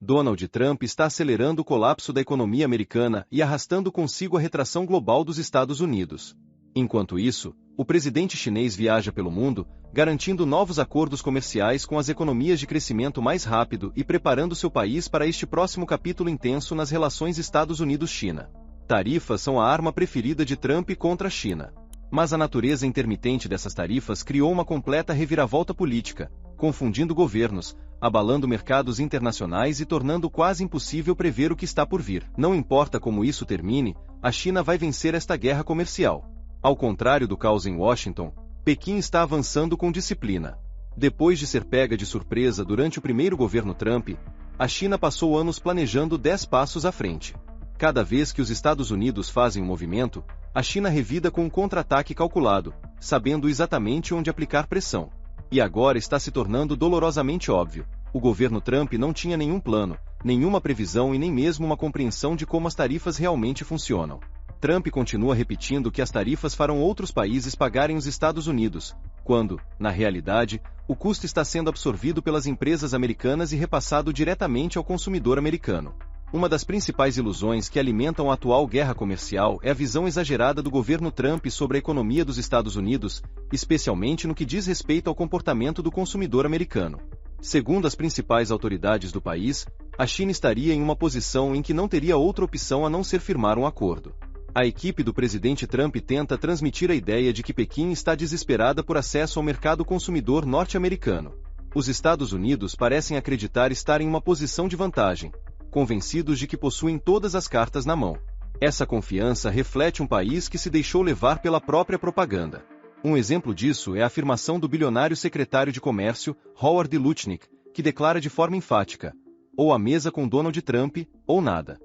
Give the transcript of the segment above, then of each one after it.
Donald Trump está acelerando o colapso da economia americana e arrastando consigo a retração global dos Estados Unidos. Enquanto isso, o presidente chinês viaja pelo mundo, garantindo novos acordos comerciais com as economias de crescimento mais rápido e preparando seu país para este próximo capítulo intenso nas relações Estados Unidos-China. Tarifas são a arma preferida de Trump contra a China. Mas a natureza intermitente dessas tarifas criou uma completa reviravolta política, confundindo governos, abalando mercados internacionais e tornando quase impossível prever o que está por vir. Não importa como isso termine, a China vai vencer esta guerra comercial. Ao contrário do caos em Washington, Pequim está avançando com disciplina. Depois de ser pega de surpresa durante o primeiro governo Trump, a China passou anos planejando 10 passos à frente. Cada vez que os Estados Unidos fazem um movimento, a China revida com um contra-ataque calculado, sabendo exatamente onde aplicar pressão. E agora está se tornando dolorosamente óbvio. O governo Trump não tinha nenhum plano, nenhuma previsão e nem mesmo uma compreensão de como as tarifas realmente funcionam. Trump continua repetindo que as tarifas farão outros países pagarem os Estados Unidos, quando, na realidade, o custo está sendo absorvido pelas empresas americanas e repassado diretamente ao consumidor americano. Uma das principais ilusões que alimentam a atual guerra comercial é a visão exagerada do governo Trump sobre a economia dos Estados Unidos, especialmente no que diz respeito ao comportamento do consumidor americano. Segundo as principais autoridades do país, a China estaria em uma posição em que não teria outra opção a não ser firmar um acordo. A equipe do presidente Trump tenta transmitir a ideia de que Pequim está desesperada por acesso ao mercado consumidor norte-americano. Os Estados Unidos parecem acreditar estar em uma posição de vantagem, convencidos de que possuem todas as cartas na mão. Essa confiança reflete um país que se deixou levar pela própria propaganda. Um exemplo disso é a afirmação do bilionário secretário de Comércio, Howard Lutnick, que declara de forma enfática: ou à mesa com Donald Trump, ou nada.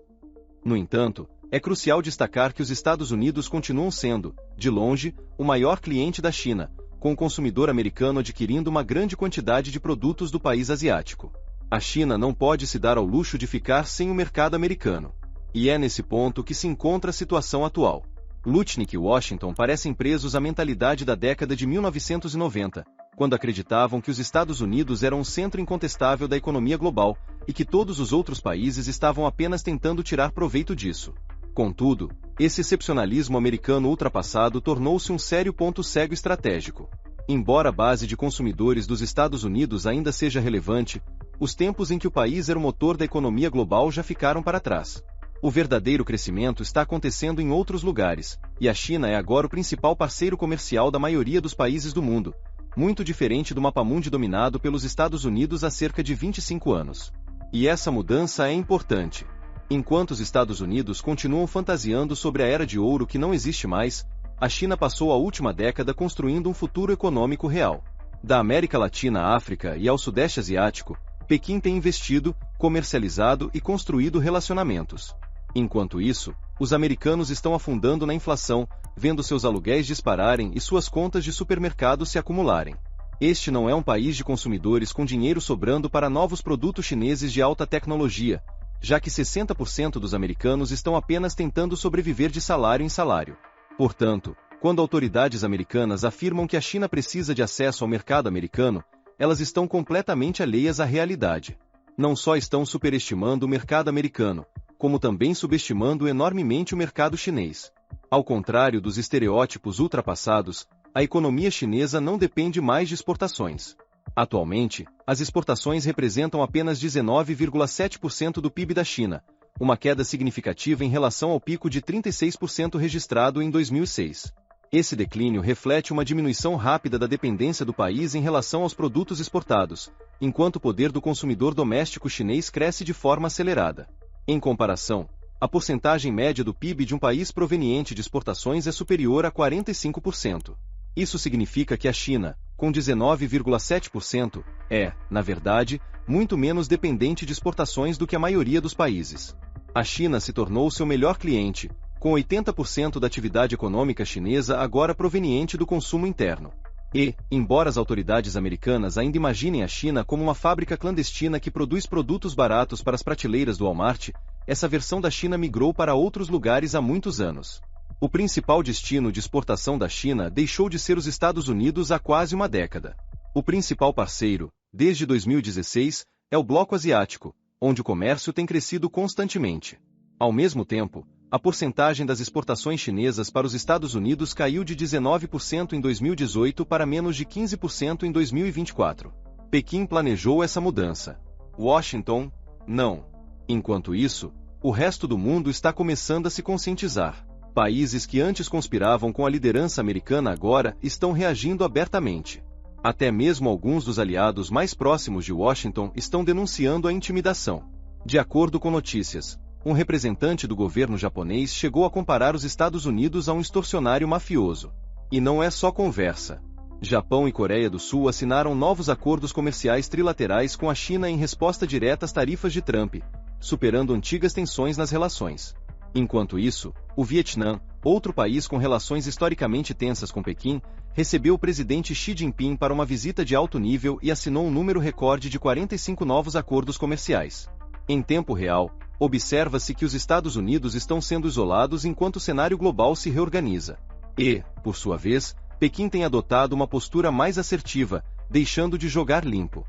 No entanto, é crucial destacar que os Estados Unidos continuam sendo, de longe, o maior cliente da China, com o consumidor americano adquirindo uma grande quantidade de produtos do país asiático. A China não pode se dar ao luxo de ficar sem o mercado americano. E é nesse ponto que se encontra a situação atual. Lutnick e Washington parecem presos à mentalidade da década de 1990, quando acreditavam que os Estados Unidos eram o centro incontestável da economia global, e que todos os outros países estavam apenas tentando tirar proveito disso. Contudo, esse excepcionalismo americano ultrapassado tornou-se um sério ponto cego estratégico. Embora a base de consumidores dos Estados Unidos ainda seja relevante, os tempos em que o país era o motor da economia global já ficaram para trás. O verdadeiro crescimento está acontecendo em outros lugares, e a China é agora o principal parceiro comercial da maioria dos países do mundo, muito diferente do mapamundi dominado pelos Estados Unidos há cerca de 25 anos. E essa mudança é importante. Enquanto os Estados Unidos continuam fantasiando sobre a era de ouro que não existe mais, a China passou a última década construindo um futuro econômico real. Da América Latina à África e ao Sudeste Asiático, Pequim tem investido, comercializado e construído relacionamentos. Enquanto isso, os americanos estão afundando na inflação, vendo seus aluguéis dispararem e suas contas de supermercado se acumularem. Este não é um país de consumidores com dinheiro sobrando para novos produtos chineses de alta tecnologia, já que 60% dos americanos estão apenas tentando sobreviver de salário em salário. Portanto, quando autoridades americanas afirmam que a China precisa de acesso ao mercado americano, elas estão completamente alheias à realidade. Não só estão superestimando o mercado americano, como também subestimando enormemente o mercado chinês. Ao contrário dos estereótipos ultrapassados, a economia chinesa não depende mais de exportações. Atualmente, as exportações representam apenas 19,7% do PIB da China, uma queda significativa em relação ao pico de 36% registrado em 2006. Esse declínio reflete uma diminuição rápida da dependência do país em relação aos produtos exportados, enquanto o poder do consumidor doméstico chinês cresce de forma acelerada. Em comparação, a porcentagem média do PIB de um país proveniente de exportações é superior a 45%. Isso significa que a China, com 19,7%, é, na verdade, muito menos dependente de exportações do que a maioria dos países. A China se tornou seu melhor cliente, com 80% da atividade econômica chinesa agora proveniente do consumo interno. E, embora as autoridades americanas ainda imaginem a China como uma fábrica clandestina que produz produtos baratos para as prateleiras do Walmart, essa versão da China migrou para outros lugares há muitos anos. O principal destino de exportação da China deixou de ser os Estados Unidos há quase uma década. O principal parceiro, desde 2016, é o Bloco Asiático, onde o comércio tem crescido constantemente. Ao mesmo tempo, a porcentagem das exportações chinesas para os Estados Unidos caiu de 19% em 2018 para menos de 15% em 2024. Pequim planejou essa mudança. Washington, não. Enquanto isso, o resto do mundo está começando a se conscientizar. Países que antes conspiravam com a liderança americana agora estão reagindo abertamente. Até mesmo alguns dos aliados mais próximos de Washington estão denunciando a intimidação. De acordo com notícias, um representante do governo japonês chegou a comparar os Estados Unidos a um extorsionário mafioso. E não é só conversa. Japão e Coreia do Sul assinaram novos acordos comerciais trilaterais com a China em resposta direta às tarifas de Trump, superando antigas tensões nas relações. Enquanto isso, o Vietnã, outro país com relações historicamente tensas com Pequim, recebeu o presidente Xi Jinping para uma visita de alto nível e assinou um número recorde de 45 novos acordos comerciais. Em tempo real, observa-se que os Estados Unidos estão sendo isolados enquanto o cenário global se reorganiza. E, por sua vez, Pequim tem adotado uma postura mais assertiva, deixando de jogar limpo.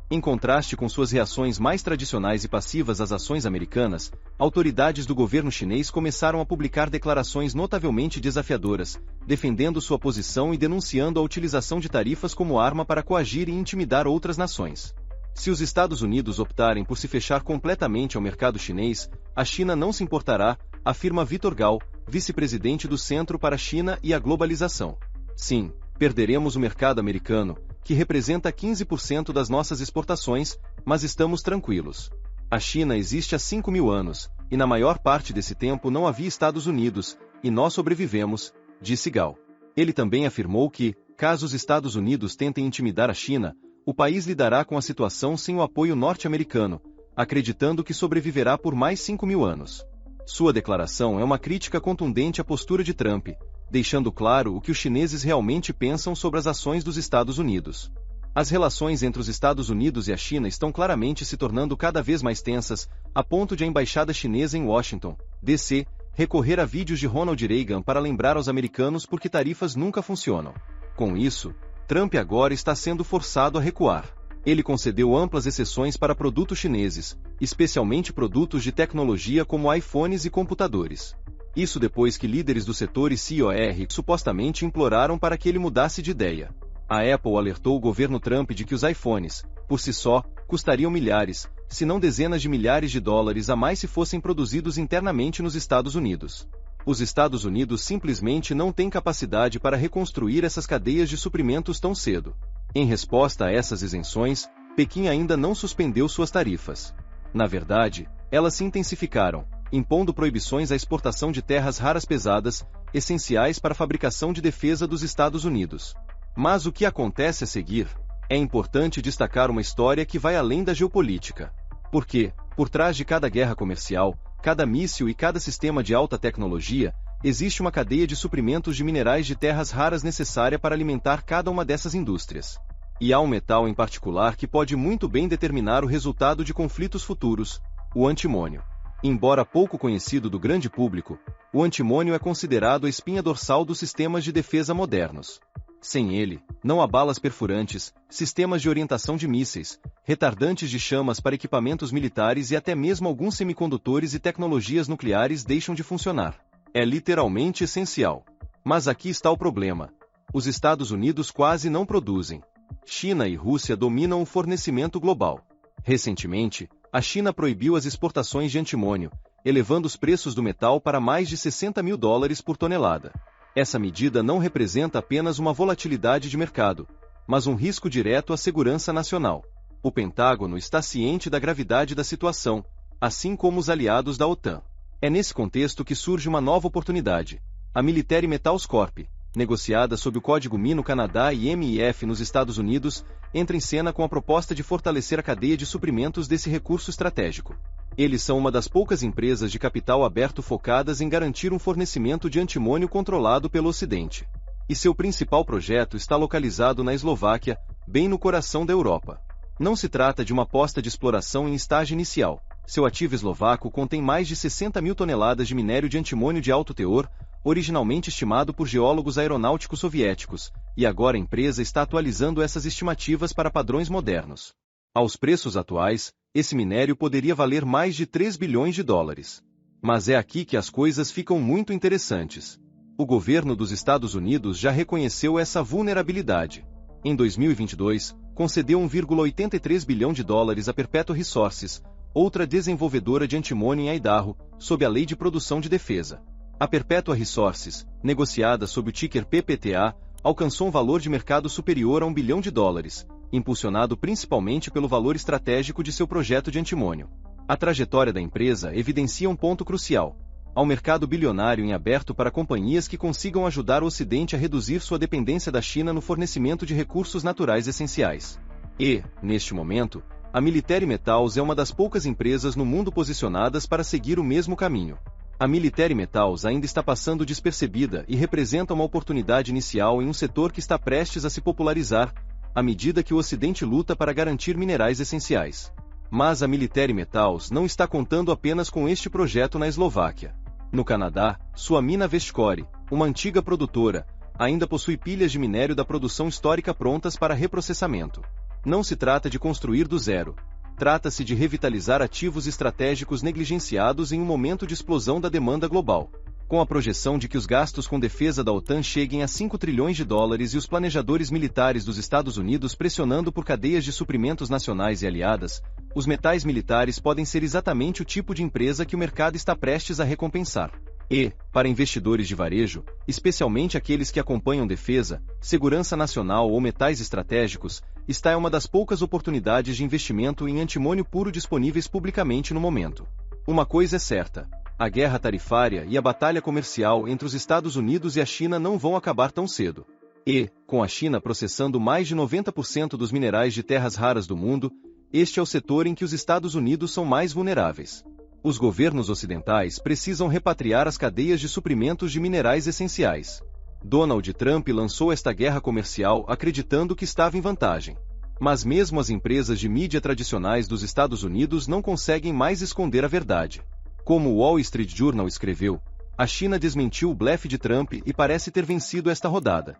Em contraste com suas reações mais tradicionais e passivas às ações americanas, autoridades do governo chinês começaram a publicar declarações notavelmente desafiadoras, defendendo sua posição e denunciando a utilização de tarifas como arma para coagir e intimidar outras nações. Se os Estados Unidos optarem por se fechar completamente ao mercado chinês, a China não se importará, afirma Vitor Gao, vice-presidente do Centro para a China e a Globalização. Sim, perderemos o mercado americano, que representa 15% das nossas exportações, mas estamos tranquilos. A China existe há 5.000 anos, e na maior parte desse tempo não havia Estados Unidos, e nós sobrevivemos, disse Gao. Ele também afirmou que, caso os Estados Unidos tentem intimidar a China, o país lidará com a situação sem o apoio norte-americano, acreditando que sobreviverá por mais 5.000 anos. Sua declaração é uma crítica contundente à postura de Trump, deixando claro o que os chineses realmente pensam sobre as ações dos Estados Unidos. As relações entre os Estados Unidos e a China estão claramente se tornando cada vez mais tensas, a ponto de a embaixada chinesa em Washington, D.C., recorrer a vídeos de Ronald Reagan para lembrar aos americanos por que tarifas nunca funcionam. Com isso, Trump agora está sendo forçado a recuar. Ele concedeu amplas exceções para produtos chineses, especialmente produtos de tecnologia como iPhones e computadores. Isso depois que líderes do setor e CIOR supostamente imploraram para que ele mudasse de ideia. A Apple alertou o governo Trump de que os iPhones, por si só, custariam milhares, se não dezenas de milhares de dólares a mais se fossem produzidos internamente nos Estados Unidos. Os Estados Unidos simplesmente não têm capacidade para reconstruir essas cadeias de suprimentos tão cedo. Em resposta a essas isenções, Pequim ainda não suspendeu suas tarifas. Na verdade, elas se intensificaram, impondo proibições à exportação de terras raras pesadas, essenciais para a fabricação de defesa dos Estados Unidos. Mas o que acontece a seguir? É importante destacar uma história que vai além da geopolítica. Porque, por trás de cada guerra comercial, cada míssil e cada sistema de alta tecnologia, existe uma cadeia de suprimentos de minerais de terras raras necessária para alimentar cada uma dessas indústrias. E há um metal em particular que pode muito bem determinar o resultado de conflitos futuros: o antimônio. Embora pouco conhecido do grande público, o antimônio é considerado a espinha dorsal dos sistemas de defesa modernos. Sem ele, não há balas perfurantes, sistemas de orientação de mísseis, retardantes de chamas para equipamentos militares e até mesmo alguns semicondutores e tecnologias nucleares deixam de funcionar. É literalmente essencial. Mas aqui está o problema. Os Estados Unidos quase não produzem. China e Rússia dominam o fornecimento global. Recentemente, a China proibiu as exportações de antimônio, elevando os preços do metal para mais de $60.000 por tonelada. Essa medida não representa apenas uma volatilidade de mercado, mas um risco direto à segurança nacional. O Pentágono está ciente da gravidade da situação, assim como os aliados da OTAN. É nesse contexto que surge uma nova oportunidade: a Military Metals Corp, negociada sob o código MI no Canadá e MIF nos Estados Unidos, entra em cena com a proposta de fortalecer a cadeia de suprimentos desse recurso estratégico. Eles são uma das poucas empresas de capital aberto focadas em garantir um fornecimento de antimônio controlado pelo Ocidente. E seu principal projeto está localizado na Eslováquia, bem no coração da Europa. Não se trata de uma aposta de exploração em estágio inicial. Seu ativo eslovaco contém mais de 60.000 toneladas de minério de antimônio de alto teor, originalmente estimado por geólogos aeronáuticos soviéticos, e agora a empresa está atualizando essas estimativas para padrões modernos. Aos preços atuais, esse minério poderia valer mais de 3 bilhões de dólares. Mas é aqui que as coisas ficam muito interessantes. O governo dos Estados Unidos já reconheceu essa vulnerabilidade. Em 2022, concedeu 1,83 bilhão de dólares a Perpetua Resources, outra desenvolvedora de antimônio em Idaho, sob a Lei de Produção de Defesa. A Perpetua Resources, negociada sob o ticker PPTA, alcançou um valor de mercado superior a 1 bilhão de dólares, impulsionado principalmente pelo valor estratégico de seu projeto de antimônio. A trajetória da empresa evidencia um ponto crucial: ao mercado bilionário em aberto para companhias que consigam ajudar o Ocidente a reduzir sua dependência da China no fornecimento de recursos naturais essenciais. E, neste momento, a Military Metals é uma das poucas empresas no mundo posicionadas para seguir o mesmo caminho. A Military Metals ainda está passando despercebida e representa uma oportunidade inicial em um setor que está prestes a se popularizar, à medida que o Ocidente luta para garantir minerais essenciais. Mas a Military Metals não está contando apenas com este projeto na Eslováquia. No Canadá, sua mina Vestcore, uma antiga produtora, ainda possui pilhas de minério da produção histórica prontas para reprocessamento. Não se trata de construir do zero. Trata-se de revitalizar ativos estratégicos negligenciados em um momento de explosão da demanda global. Com a projeção de que os gastos com defesa da OTAN cheguem a 5 trilhões de dólares e os planejadores militares dos Estados Unidos pressionando por cadeias de suprimentos nacionais e aliadas, os metais militares podem ser exatamente o tipo de empresa que o mercado está prestes a recompensar. E, para investidores de varejo, especialmente aqueles que acompanham defesa, segurança nacional ou metais estratégicos, esta é uma das poucas oportunidades de investimento em antimônio puro disponíveis publicamente no momento. Uma coisa é certa: a guerra tarifária e a batalha comercial entre os Estados Unidos e a China não vão acabar tão cedo. E, com a China processando mais de 90% dos minerais de terras raras do mundo, este é o setor em que os Estados Unidos são mais vulneráveis. Os governos ocidentais precisam repatriar as cadeias de suprimentos de minerais essenciais. Donald Trump lançou esta guerra comercial acreditando que estava em vantagem. Mas mesmo as empresas de mídia tradicionais dos Estados Unidos não conseguem mais esconder a verdade. Como o Wall Street Journal escreveu, a China desmentiu o blefe de Trump e parece ter vencido esta rodada.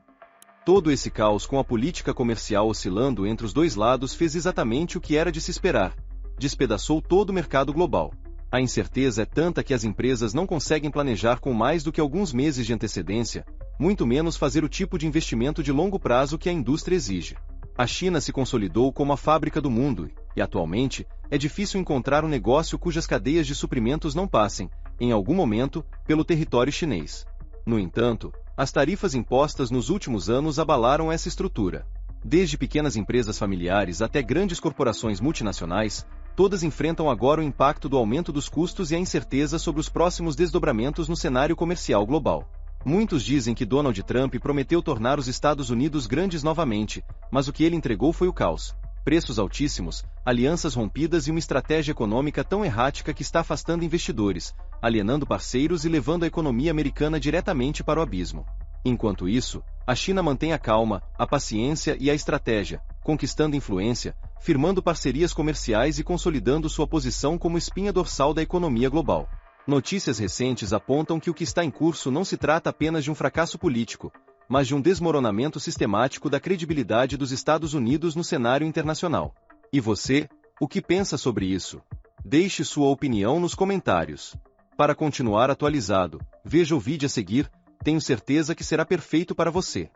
Todo esse caos com a política comercial oscilando entre os dois lados fez exatamente o que era de se esperar: despedaçou todo o mercado global. A incerteza é tanta que as empresas não conseguem planejar com mais do que alguns meses de antecedência, muito menos fazer o tipo de investimento de longo prazo que a indústria exige. A China se consolidou como a fábrica do mundo, e atualmente, é difícil encontrar um negócio cujas cadeias de suprimentos não passem, em algum momento, pelo território chinês. No entanto, as tarifas impostas nos últimos anos abalaram essa estrutura. Desde pequenas empresas familiares até grandes corporações multinacionais, todas enfrentam agora o impacto do aumento dos custos e a incerteza sobre os próximos desdobramentos no cenário comercial global. Muitos dizem que Donald Trump prometeu tornar os Estados Unidos grandes novamente, mas o que ele entregou foi o caos. Preços altíssimos, alianças rompidas e uma estratégia econômica tão errática que está afastando investidores, alienando parceiros e levando a economia americana diretamente para o abismo. Enquanto isso, a China mantém a calma, a paciência e a estratégia, conquistando influência, firmando parcerias comerciais e consolidando sua posição como espinha dorsal da economia global. Notícias recentes apontam que o que está em curso não se trata apenas de um fracasso político, mas de um desmoronamento sistemático da credibilidade dos Estados Unidos no cenário internacional. E você, o que pensa sobre isso? Deixe sua opinião nos comentários. Para continuar atualizado, veja o vídeo a seguir, tenho certeza que será perfeito para você.